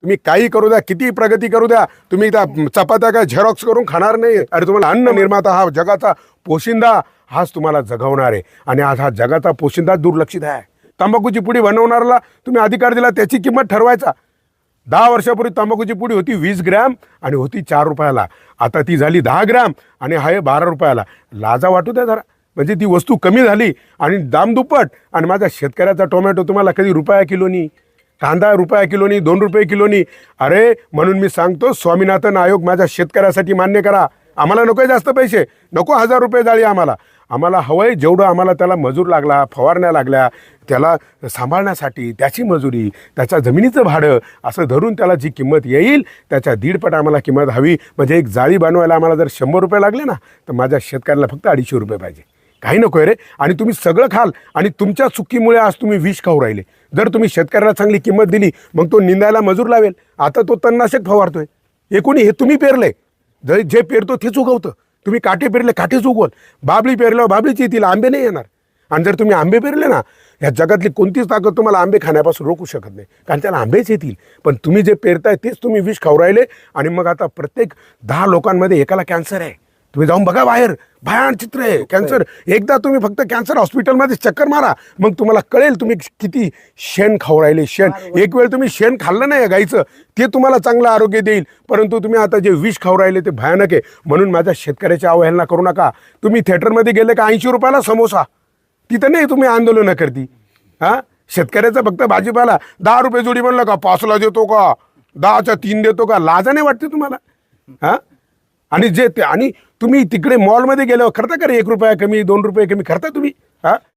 तुम्ही काही करू द्या, किती प्रगती करू द्या, तुम्ही त्या चपात्या काय झेरॉक्स करून खाणार नाही. अरे तुम्हाला अन्न निर्माता, हा जगाचा पोशिंदा, हाच तुम्हाला जगवणार आहे. आणि आज हा जगाचा पोशिंदा दुर्लक्षित आहे. तंबाखूची पुडी बनवणाऱ्याला तुम्ही अधिकार दिला, त्याची किंमत ठरवायचा. 10 वर्षापूर्वी तंबाखूची पुडी होती 20 ग्रॅम आणि होती 4 रुपयाला. आता ती झाली 10 ग्रॅम आणि आहे 12 रुपयाला. लाजा वाटू द्या जरा. म्हणजे ती वस्तू कमी झाली आणि दाम दुप्पट. आणि माझ्या शेतकऱ्याचा टोमॅटो तुम्हाला कधी रुपया किलोनी, कांदा रुपया किलोनी, 2 रुपये किलोनी. अरे म्हणून मी सांगतो, स्वामीनाथन आयोग माझ्या शेतकऱ्यासाठी मान्य करा. आम्हाला नको जास्त पैसे, नको 1000 रुपये जाळी. आम्हाला हवंय जेवढं आम्हाला त्याला मजूर लागला, फवारण्या लागल्या, त्याला सांभाळण्यासाठी त्याची मजुरी, त्याच्या जमिनीचं भाडं असं धरून त्याला जी किंमत येईल त्याच्या 1.5 आम्हाला किंमत हवी. म्हणजे एक जाळी बनवायला आम्हाला जर 100 रुपये लागले ना, तर माझ्या शेतकऱ्याला फक्त 250 रुपये पाहिजे. काही नको रे. आणि तुम्ही सगळं खाल आणि तुमच्या चुकीमुळे आज तुम्ही विष खाऊ राहिले. जर तुम्ही शेतकऱ्याला चांगली किंमत दिली, मग तो निंदायला मजूर लावेल. आता तो तणनाशक फवारतोय. हे तुम्ही पेरलंय. जे पेरतो तेच उगवतं. तुम्ही काटे पेरले, काटेच उगवल. बाबळी पेरल्यावर बाबळीची येतील, आंबे नाही येणार. आणि जर तुम्ही आंबे पेरले ना, ह्या जगातली कोणतीच ताकद तुम्हाला आंबे खाण्यापासून रोखू शकत नाही, कारण त्याला आंबेच येतील. पण तुम्ही जे पेरताय तेच तुम्ही विष खाऊ राहिले. आणि मग आता प्रत्येक 10 लोकांमध्ये एकाला कॅन्सर आहे. तुम्ही जाऊन बघा बाहेर, भयान चित्र आहे कॅन्सर. एकदा तुम्ही फक्त कॅन्सर हॉस्पिटलमध्ये चक्कर मारा, मग तुम्हाला कळेल तुम्ही किती शेण खाऊ राहिले. शेण एक वेळ तुम्ही शेण खाल्लं नाही गाईचं, ते तुम्हाला चांगलं आरोग्य देईल. परंतु तुम्ही आता जे विष खाऊ राहिले ते भयानक आहे. म्हणून माझ्या शेतकऱ्याची अवहेलना करू नका. तुम्ही थिएटरमध्ये गेले का 80 रुपयाला समोसा, तिथं नाही तुम्ही आंदोलनं करती. हां, शेतकऱ्याचं फक्त भाजीपाला 10 रुपये जोडी म्हणलं का 5ला देतो का, 10च्या 3 देतो का, लाजा नाही वाटते तुम्हाला? हां, आणि तुम्ही तिकडे मॉलमध्ये गेल्यावर करता का रे 1 रुपया कमी, 2 रुपये कमी करता तुम्ही? हां,